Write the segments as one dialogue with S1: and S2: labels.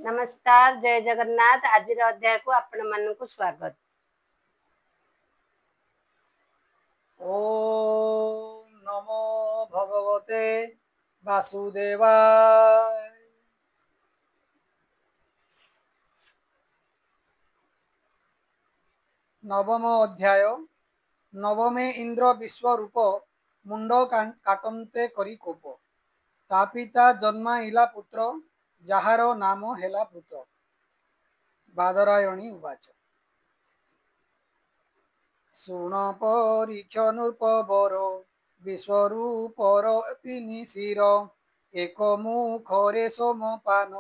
S1: नमस्कार जय जगन्नाथ। आज अध्याय को आपण मानक स्वागत।
S2: ओम नमो भगवते वासुदेवाय। नवम अध्याय। नवमे इंद्र विश्वरूप मुंड काटन्ते करी कोप। तापिता जन्माइला पुत्र जार नाम हेला पुत्र। बादरायणी उवाच। शुण परीक्ष नृपवर विश्वरूपर तिनि शिर एक मुखरे सोमपान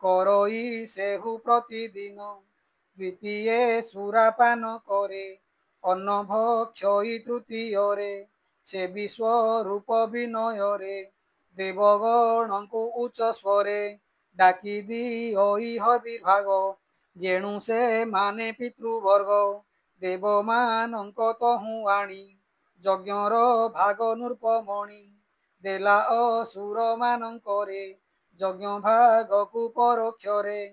S2: करई सेहु प्रतिदिन द्वितीये सुरापान करे अन्न भक्षई तृतीय से विश्वरूप विनय देवगण को उच्च स्वरे डाकी दिई हविर्भाग जेणु से माने पितृवर्ग देवमानंक तहु आणी यज्ञर भाग नृपमणि देला असुर मानंकरे यज्ञ भाग को परोक्षरे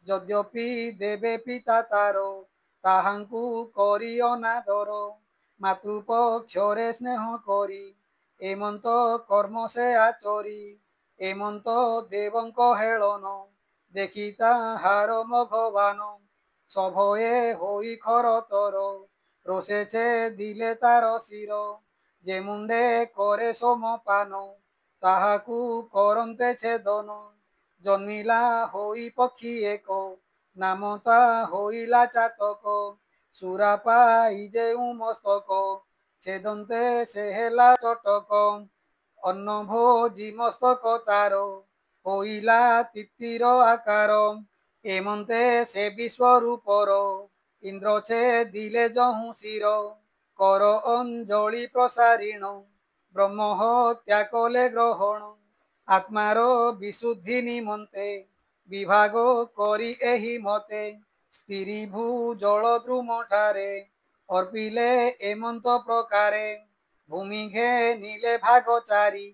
S2: यद्यपि देवे पिता तार ताहांकु करी अनादर मातृपक्षरे स्नेह करी एमंत कर्म से आचरी एमंत देवंक हेलन देखी ताहार मघवान सभये होई खरतर रोषेछे दिले तार शिर जे मुंडे करे सोमपान ताहाकु करन्ते छेदन जन्मिला होई पक्षी एक नाम ता होइला चातक सुरा पाई जेउ मस्तक छेदन्ते से हेला चटक अन्न भोजी मस्तक तार होइला तितिर आकार एमंते से विश्वरूपर इंद्र छे दिले जहु शिर कर अंजलि प्रसारीण ब्रह्म हत्या कले ग्रहण आत्मार विशुद्धि निमंते विभाग करी एहि मते स्त्री भू जल द्रुम ठारे अर्पिले एमंत प्रकारे भूमि घे नीले भाग चारी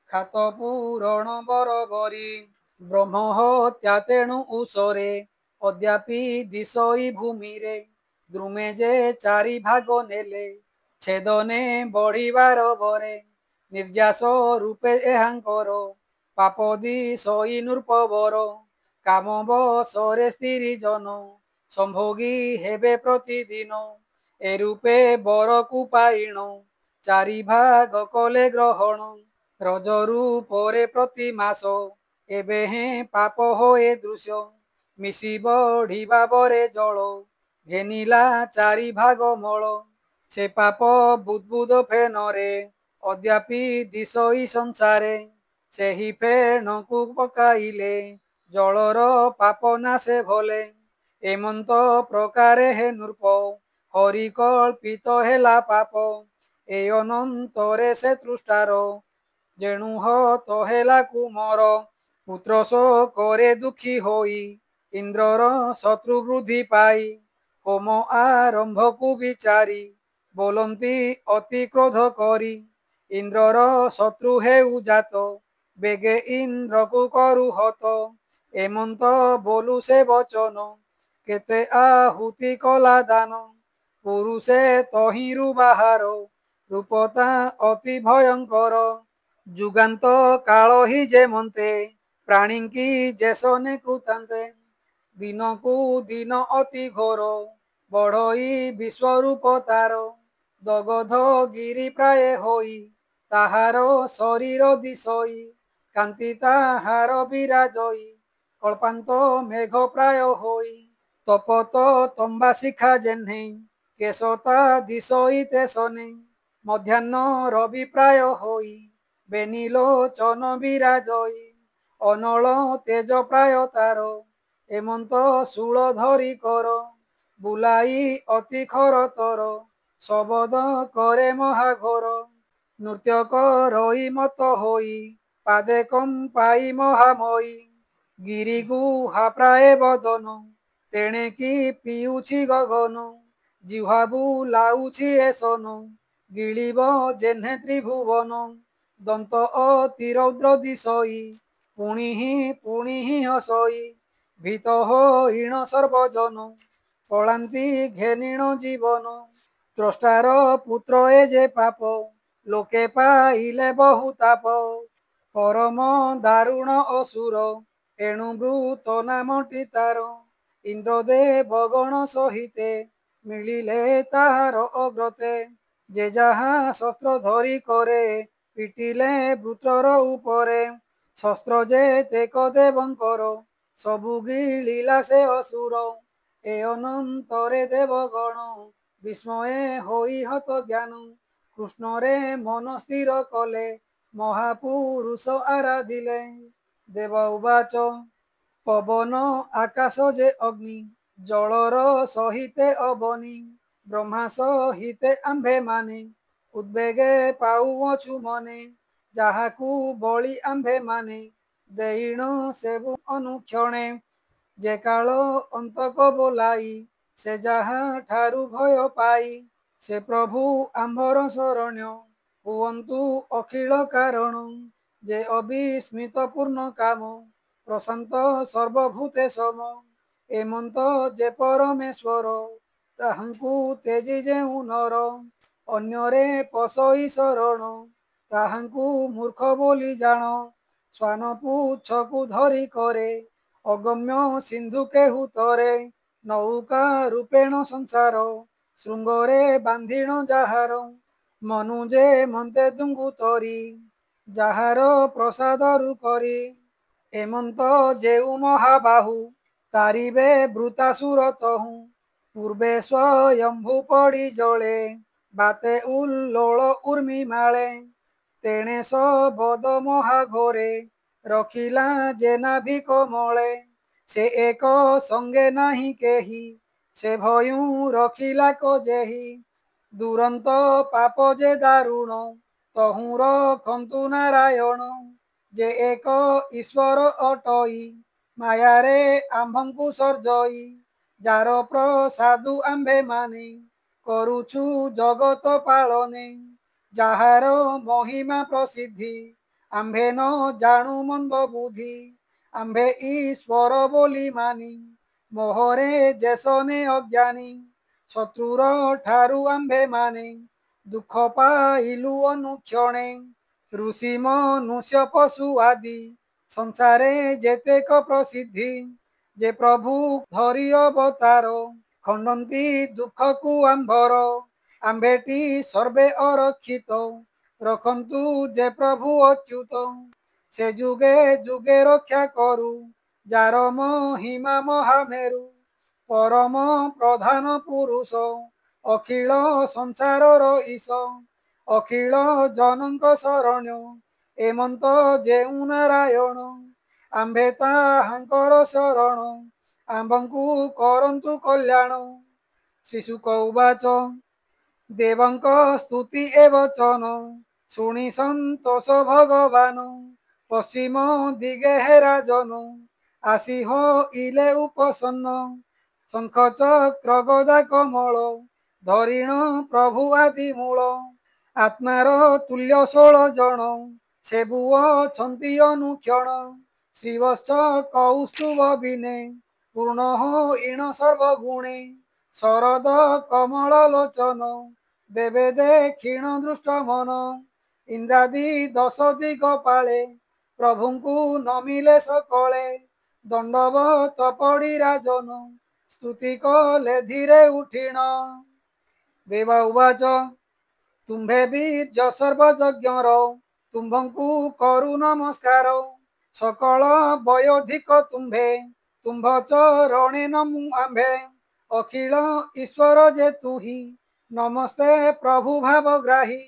S2: खात पूरण बरबरी ब्रह्म हत्या तेणु उसरे अद्यापि दिशई भूमि रे द्रुमे जे चारि भाग नेले छेदने बढ़िबार बरे निर्जास रूपे एहांकर पाप दिशई नृपवर काम बसरे स्त्री जन संभोगी हेबे प्रतिदिन ए रूपे बर को पाइण चारि भाग कले ग्रहण रज रूपरे प्रति मास एबे हे पाप होए दृश्य मिसी बढ़िबा बरे जल घेनिला चारि भाग मल से पाप बुदबुद फेनरे अद्यापि दिशई संसारे सेही फेणकु पकाइले जलर पाप नाशे भले एमंत प्रकारे हे नृप हरि कल्पित हेला पाप ए अनंतरे से तृष्टार जेणु हत हेला कुमर पुत्र शोकरे दुखी होई इंद्रर शत्रु वृद्धि पाई होम आरंभ को विचारी बोलंती अति क्रोध करी इंद्रर शत्रु हेउ जात बेगे इंद्र को करु हत एमंत बोलु से वचन केते आहुति कला दान पुरुषे तहिरु बाहार रूपता अति भयंकर जुगांत काल ही जेमंते प्राणी की जेसने कृतांते दिन को दिन अति घोर बढ़ई विश्वरूप तार दगध गिरी प्राय होई ताहार शरीर दिशई कांति ताहार विराजई कल्पांत मेघ प्राय होई तपत तंबा शिखा जेन्हे केशता दिशई तेसने मध्याह्न रवि प्राय होई बेनीलोचन विराजई अनल तेज प्राय तार एमंत शूल धरी कर बुलाई अति खर तर शबद करे महाघोर नृत्य करई मत होई पादे कंपाई महामयी गिरी गुहा प्राय बदन तेणे की पिउछि गगन जिह्वा बुलाउछि एसन गिलिब जेन्हे त्रिभुवन दंत अति रौद्र दिशई पुणी ही हसई ভীত হইণ সর্বজন পলান্তি ঘেনিণ জীবন ত্রষ্টার পুত্র এ যে পাপ লোকে পাইলে বহু তাপ পরম দারুণ অসুর এণু ব্রুত নামটি তার ইন্দ্রদেব গণ সহিতে মিলিলে তাহার অগ্রতে যে যাহা শস্ত্র ধরি করে পিটিলে বৃত্রর উপরে শস্ত্র যে তেক দেবঙ্কর ସବୁ ଗିଳିଲା ସେ ଅସୁର ଏ ଅନନ୍ତରେ ଦେବଗଣ ବିସ୍ମୟେ ହୋଇ ହତ ଜ୍ଞାନ କୃଷ୍ଣରେ ମନ ସ୍ଥିର କଲେ ମହାପୁରୁଷ ଆରାଧିଲେ ଦେବ ଉବାଚ ପବନ ଆକାଶ ଯେ ଅଗ୍ନି ଜଳର ସହିତେ ଅବନି ବ୍ରହ୍ମା ସହିତେ ଆମ୍ଭେ ମାନେ ଉଦ୍ବେଗେ ପାଉଅଛୁ ମନେ ଯାହାକୁ ବଳି ଆମ୍ଭେ ମାନେ ଦେଇଣ ସେବୁ ଅନୁକ୍ଷଣେ ଯେ କାଳ ଅନ୍ତକ ବୋଲାଇ ସେ ଯାହା ଠାରୁ ଭୟ ପାଇ ସେ ପ୍ରଭୁ ଆମ୍ଭର ଶରଣ୍ୟ ହୁଅନ୍ତୁ ଅଖିଳ କାରଣ ଯେ ଅବିସ୍ମିତ ପୂର୍ଣ୍ଣ କାମ ପ୍ରଶାନ୍ତ ସର୍ବଭୂତେ ସମ ଏମନ୍ତ ଯେ ପରମେଶ୍ୱର ତାହାଙ୍କୁ ତେଜି ଯେଉଁ ନର ଅନ୍ୟରେ ପଶଇ ଶରଣ ତାହାଙ୍କୁ ମୂର୍ଖ ବୋଲି ଜାଣ ଶ୍ୱାନ ପୁଚ୍ଛକୁ ଧରି କରେ ଅଗମ୍ୟ ସିନ୍ଧୁ କେହୁ ତରେ ନୌକା ରୂପେଣ ସଂସାର ଶୃଙ୍ଗରେ ବାନ୍ଧିଣ ଯାହାର ମନୁ ଯେ ମନ୍ତେ ତୁଙ୍ଗୁ ତରି ଯାହାର ପ୍ରସାଦରୁ କରି ଏମନ୍ତ ଯେଉ ମହାବାହୁ ତାରିବେ ବୃତାସୁର ତହୁଁ ପୂର୍ବେ ସ୍ୱୟମ୍ଭୁ ପଡ଼ି ଜଳେ ବାତେ ଉଲ୍ଲୋଳ ଉର୍ମି ମାଳେ ତେଣେ ସବଦ ମହାଘୋରେ ରଖିଲା ଯେ ନାଭି କମଳେ ସେ ଏକ ସଙ୍ଗେ ନାହିଁ କେହି ସେ ଭୟୁ ରଖିଲା କ ଯେହି ଦୁରନ୍ତ ପାପ ଯେ ଦାରୁଣ ତହୁଁ ରଖନ୍ତୁ ନାରାୟଣ ଯେ ଏକ ଈଶ୍ୱର ଅଟଇ ମାୟାରେ ଆମ୍ଭଙ୍କୁ ସର୍ଜଇ ଯାର ପ୍ରସାଦୁ ଆମ୍ଭେ ମାନେ କରୁଛୁ ଜଗତ ପାଳନେ ଯାହାର ମହିମା ପ୍ରସିଦ୍ଧି ଆମ୍ଭେ ନ ଜାଣୁ ମନ୍ଦ ବୁଦ୍ଧି ଆମ୍ଭେ ଈଶ୍ୱର ବୋଲି ମାନି ମୋହରେ ଯେସନେ ଅଜ୍ଞାନୀ ଶତ୍ରୁର ଠାରୁ ଆମ୍ଭେ ମାନେ ଦୁଃଖ ପାଇଲୁ ଅନୁକ୍ଷଣେ ଋଷି ମନୁଷ୍ୟ ପଶୁ ଆଦି ସଂସାରେ ଯେତେକ ପ୍ରସିଦ୍ଧି ଯେ ପ୍ରଭୁ ଧରି ଅବତାର ଖଣ୍ଡନ୍ତି ଦୁଃଖକୁ ଆମ୍ଭର ଆମ୍ଭେଟି ସର୍ବେ ଅରକ୍ଷିତ ରଖନ୍ତୁ ଯେ ପ୍ରଭୁ ଅଚ୍ୟୁତ ସେ ଯୁଗେ ଯୁଗେ ରକ୍ଷା କରୁ ଯାର ମହିମା ମହାମେରୁ ପରମ ପ୍ରଧାନ ପୁରୁଷ ଅଖିଳ ସଂସାରର ଈଶ ଅଖିଳ ଜନଙ୍କ ଶରଣ୍ୟ ଏମନ୍ତ ଯେଉଁ ନାରାୟଣ ଆମ୍ଭେ ତାହାଙ୍କର ଶରଣ ଆମ୍ଭଙ୍କୁ କରନ୍ତୁ କଲ୍ୟାଣ ଶ୍ରୀଶୁକ ଉବାଚ ଦେବଙ୍କ ସ୍ତୁତି ଏ ବଚନ ଶୁଣି ସନ୍ତୋଷ ଭଗବାନ ପଶ୍ଚିମ ଦିଗେ ହେ ରାଜନ ଆସି ହଇଲେ ଉପସନ୍ନ ଶଙ୍ଖ ଚକ୍ର ଗଦା କମଳ ଧରିଣ ପ୍ରଭୁ ଆଦି ମୂଳ ଆତ୍ମାର ତୁଲ୍ୟ 16 ଜଣ ସେବୁ ଅଛନ୍ତି ଅନୁକ୍ଷଣ ଶ୍ରୀବତ୍ସ କୌସ୍ତୁଭ ବିନେ ପୂର୍ଣ୍ଣ ହଇଣ ସର୍ବଗୁଣେ ଶରଦ କମଳ ଲୋଚନ ଦେବେ ଦେଖିଣ ଦୃଷ୍ଟ ମନ ଇନ୍ଦ୍ରାଦି 10 ଦିଗ ପାଳେ ପ୍ରଭୁଙ୍କୁ ନମିଲେ ସକଳେ ଦଣ୍ଡବତ ପଡ଼ି ରାଜନ ସ୍ତୁତି କଲେ ଧୀରେ ଉଠିଣ ଦେବା ଉବାଚ ତୁମ୍ଭେ ବୀର୍ଯ୍ୟ ସର୍ବଯଜ୍ଞର ତୁମ୍ଭଙ୍କୁ କରୁ ନମସ୍କାର ସକଳ ବୟୋଧିକ ତୁମ୍ଭେ ତୁମ୍ଭ ଚରଣେ ନମୁ ଆମ୍ଭେ ଅଖିଳ ଈଶ୍ୱର ଯେ ତୁହି ନମସ୍ତେ ପ୍ରଭୁ ଭାବଗ୍ରାହୀ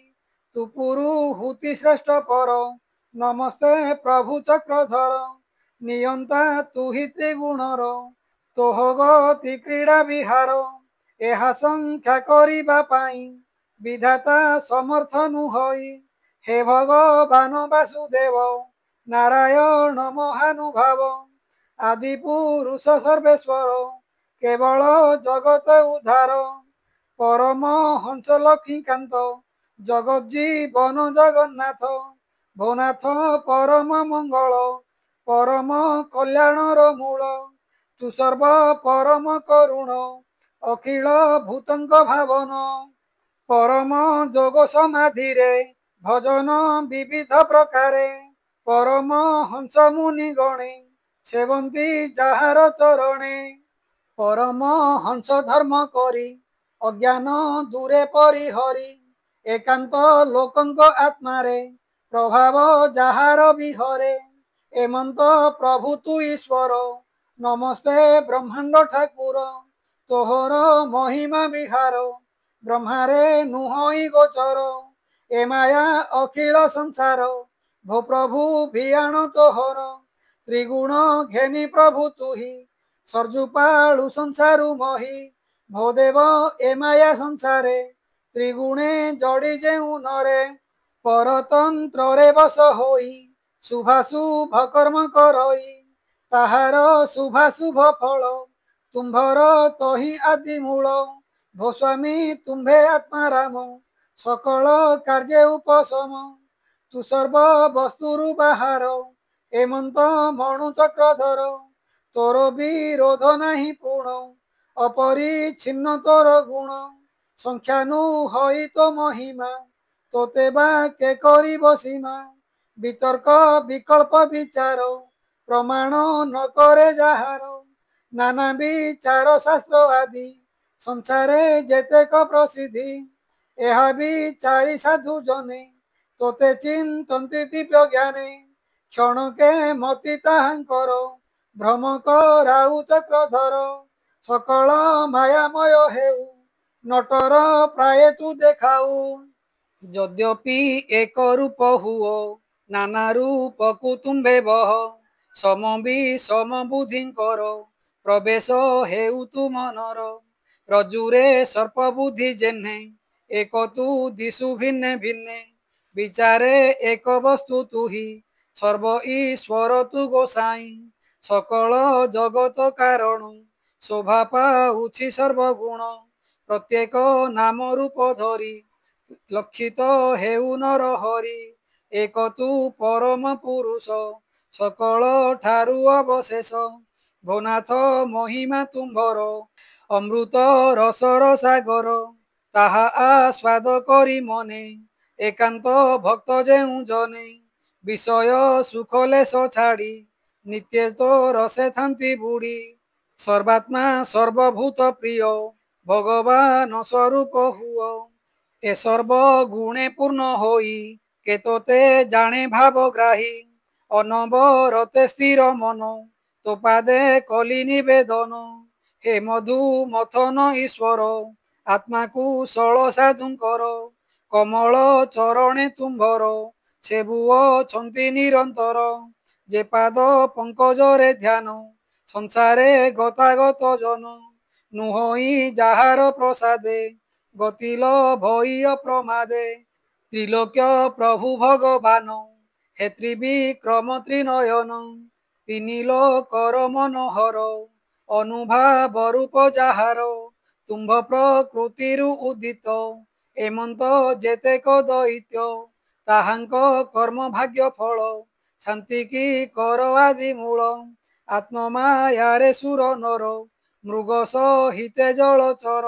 S2: ତୁ ପୁରୁହୁତି ଶ୍ରେଷ୍ଠ ପର ନମସ୍ତେ ପ୍ରଭୁ ଚକ୍ରଧର ନିୟନ୍ତା ତୁହି ତ୍ରିଗୁଣର ତୋହ ଗତି କ୍ରୀଡ଼ା ବିହାର ଏହା ସଂଖ୍ୟା କରିବା ପାଇଁ ବିଧାତା ସମର୍ଥ ନୁହଇ ହେ ଭଗବାନ ବାସୁଦେବ ନାରାୟଣ ମହାନୁଭାବ ଆଦି ପୁରୁଷ ସର୍ବେଶ୍ୱର କେବଳ ଜଗତ ଉଦ୍ଧାର ପରମ ହଂସ ଲକ୍ଷ୍ମୀକାନ୍ତ ଜଗଜ୍ଜୀବନ ଜଗନ୍ନାଥ ଭୋନାଥ ପରମ ମଙ୍ଗଳ ପରମ କଲ୍ୟାଣର ମୂଳ तु सर्व परम करुण अखिल भूतंग भावन परम जोग समाधि रे भजन विविध प्रकारे परम हंस मुनि गणे सेवंती जाहार चरणे परम हंस धर्म करी अज्ञान दूरे परिहरी एकांत लोकंक आत्मारे प्रभाव जाहार विहरे एमंत प्रभु तु ईश्वर नमस्ते ब्रह्मांड ठाकुर तोहर महिमा विहार ब्रह्मारे नुहई गोचर ए माया अखिल संसार भो प्रभु भियाण तोहर त्रिगुण घेनी प्रभु तुही सर्जुपाळु संसारु मही भोदेव ए माया संसारे त्रिगुणे जड़ी जेउ नरे परतंत्र रे बस होई शुभाशुभ कर्म करई ताहार शुभाशुभ फल तुम्भर तही आदि मूल भो स्वामी तुम्भे आत्माराम सकल कार्य उपशम तु सर्व वस्तुरु बाहार एमंत मणु चक्रधर तोर विरोध नाही पूर्ण अपरिछिन्न तोर गुण संख्यानु हई तो महिमा तोते बा के करी बसीमा वितर्क विकल्प विचार प्रमाण न करे जाहार नाना विचार शास्त्र आदि संसारे जेतेक प्रसिद्धि यह विचारी साधु जने तोते चिंतन्ति दिव्य ज्ञाने क्षणके मति ताहांकर भ्रम कराउ चक्रधर सकल मायामय हेउ नटर प्राय तू देखाऊ यद्यपि एक रूप हुओ नाना रूप को तुम्भे बह समबि समबुद्धि कर प्रवेश हेउ तु मनर रजुरे सर्प बुद्धि जेन्हे एक तू दिशु भिन्ने भिन्ने विचारे एक वस्तु तू ही सर्व ईश्वर तू गोसाई सकल जगत कारण शोभा पाउछि सर्वगुण प्रत्येक नाम रूप धरी लक्षित हेउ नर हरि एक तू परम पुरुष सकल ठारु अवशेष भोनाथ महिमा तुम्भर अमृत रसर सागर ताहा आस्वाद करी मने एकांत भक्त जेउ जने विषय सुख लेश छाड़ी नित्य तो रसे थांती बुड़ी सर्वात्मा सर्वभूत प्रिय भगवान स्वरूप हुओ ए सर्व गुणे पूर्ण होई केतोते जाने भावग्राही अनबरते स्थिर मन तो पादे कली निवेदन हे मधु मथन ईश्वर आत्मा को षोल साधुंकर कमल चरणे तुम्भर सेबुओ छंती निरंतर जे पाद पंकजरे ध्यान संसारे गतागत जन नुहई जाहार प्रसादे गतिल भई प्रमादे त्रिलोक्य प्रभु भगवान हे त्रिविक्रम त्रिनयन तिनि लोकर मनोहर अनुभाव रूप जाहार तुम्भ प्रकृतिरु उदित एमंत जेतेक दैत्य ताहांक कर्म भाग्य फल शांति की कर आदि मूल आत्ममायारे सुर नर मृग सहिते जलचर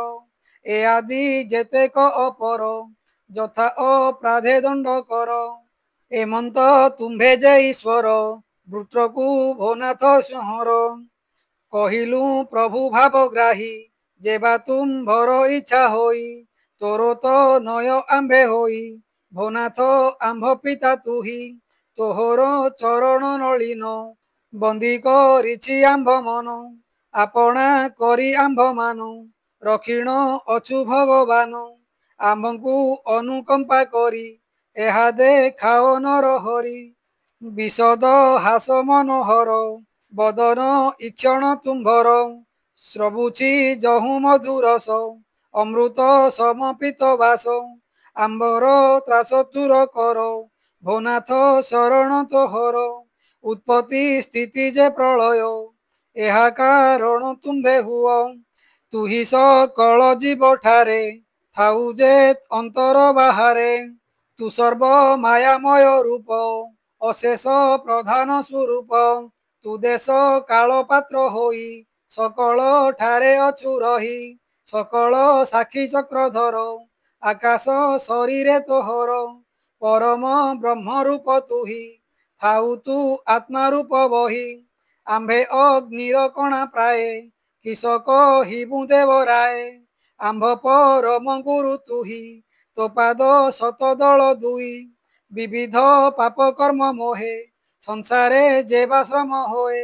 S2: ए आदि जेतेक अपर यथा अपराधे दंड कर एमंत तुम्भे जे ईश्वर वृत्रकु भोनाथ संहर कहिलु प्रभु भावग्राही जेबा तुम्भर इच्छा होई तोरो तो नय आंबे होई भोनाथ आंभ पिता तुही तोहर चरण नलिन बंदी करिछि आंभ मन आपणा करी आंभ मान रखिण अछु भगवान आंभଙ୍କୁ अनुकंपा करी ଏହା ଦେଖାओ नर हरि विशद हास मनोहर बदन इक्षण तुम्भर स्रबुछि जहु मधुरस अमृत समपित वास आंबर त्रास दूर कर भोनाथ शरण तोहर उत्पत्ति स्थिति जे प्रलय ଏହା कारण तुम्भे हुओ तुही सकल जीव ठारे थाउ जे अंतर बाहारे तु सर्व मायामय रूप अशेष प्रधान स्वरूप तु देश काल पात्र होई सकल ठारे अछु रही सकल साक्षी चक्रधर आकाश शरीरे तोहर परम ब्रह्म रूप तुही थाउ तू आत्मा रूप बही आम्भे अग्निर कणा प्राय किस कहिबु देवराय आम्भ परम गुरु तुही तो पाद शतदल दुई विविध पाप कर्म मोहे संसारे जेबाश्रम होए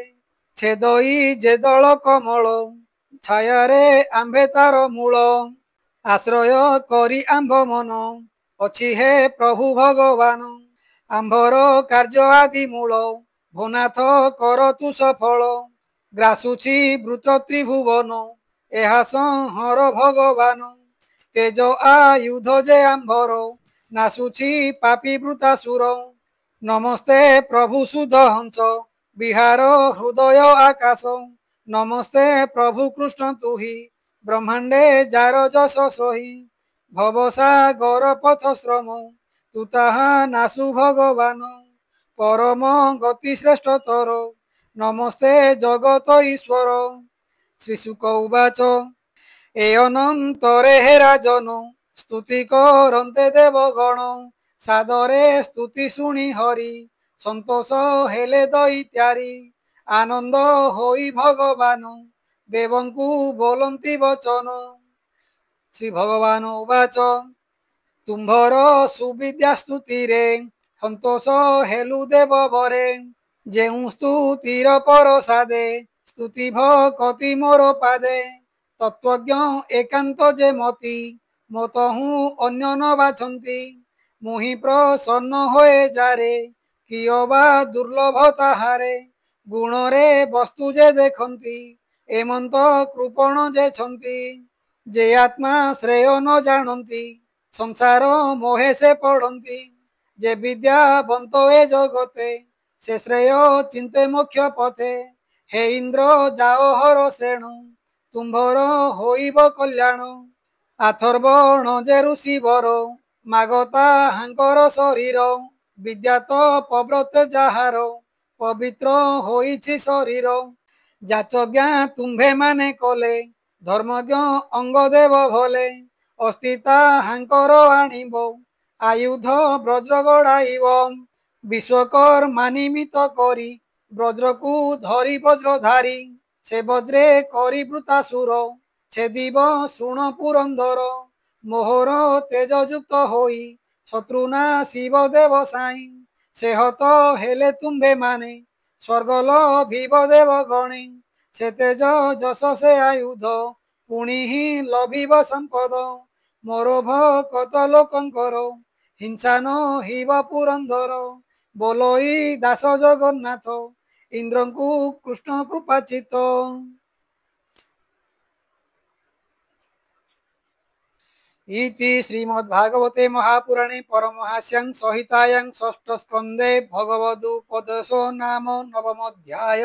S2: छेदई जे दल कमल छायारे आम्भे तार मूल आश्रय करी आम्भ मन अछि हे प्रभु भगवान आम्भर कार्य आदि मूल भूनाथ कर तु सफल ग्रासुछि वृत त्रिभुवन ଏହା ସଂହର ଭଗବାନ तेज आयुध जे आम्भर नासुछि पापी वृतासुर नमस्ते प्रभु सुध हंस विहार हृदय आकाश नमस्ते प्रभु कृष्ण तुही ब्रह्मांडे जार जस सही भवसागर पथ श्रम तु ताहा नासु भगवान परम गति श्रेष्ठ तर नमस्ते जगत ईश्वर श्रीशुक उवाच ए अनंतरे हे राजन स्तुति करन्ते देवगण सादरे स्तुति शुणी हरि संतोष हेले दैत्यारी आनंद होई भगवान देवंकु बोलंती वचन श्री भगवान उवाच तुम्भर सुविद्या स्तुति रे संतोष हेलु देव बरे जेउ स्तुतिर परसादे स्तुति भक्ति मोर पादे तत्वज्ञ एकांत जे मति मत हूँ अन्य न बाछंती मुहि प्रसन्न होए जारे कियबा दुर्लभ ताहारे गुण रे वस्तु जे देखंती एमंत कृपण जे छंती जे आत्मा श्रेय न जानती संसार मोहे से पड़ती जे विद्यावंत ए जगते से श्रेय चिंते मोक्ष पथे हे इंद्र जाओ हर श्रेणु तुम्भर होइब कल्याण आथर्वण जे ऋषि वर मागता हांकर शरीर विद्या तो पव्रत जाहार पवित्र होइछि शरीर जाचज्ञा तुम्भे माने कले धर्मज्ञ अंग देव भले अस्तिता हांकर आनिब आयुध ब्रज गड़ाइब विश्वकर्मा निमित्त करी ब्रज को धरी वज्रधारी से वज्रे करी वृतासुर छेदिब शुण पुरंदर मोहर तेज युक्त होई शत्रुना शिव देव साई से हत हेले तुम्भे माने स्वर्ग लभिब देव गणे से तेज जस से आयुध पुणी ही लभिब संपद मोर भक्त लोकंकर हिंसा न हिब पुरंदर बोलोई दास जगन्नाथ इंद्र को कृष्ण कृपाचित इति श्रीमद्भागवते महापुराणे परमहास्यां संहितायां षष्ठ स्कंदे भगवदुपदेशो नाम नवमोऽध्याय।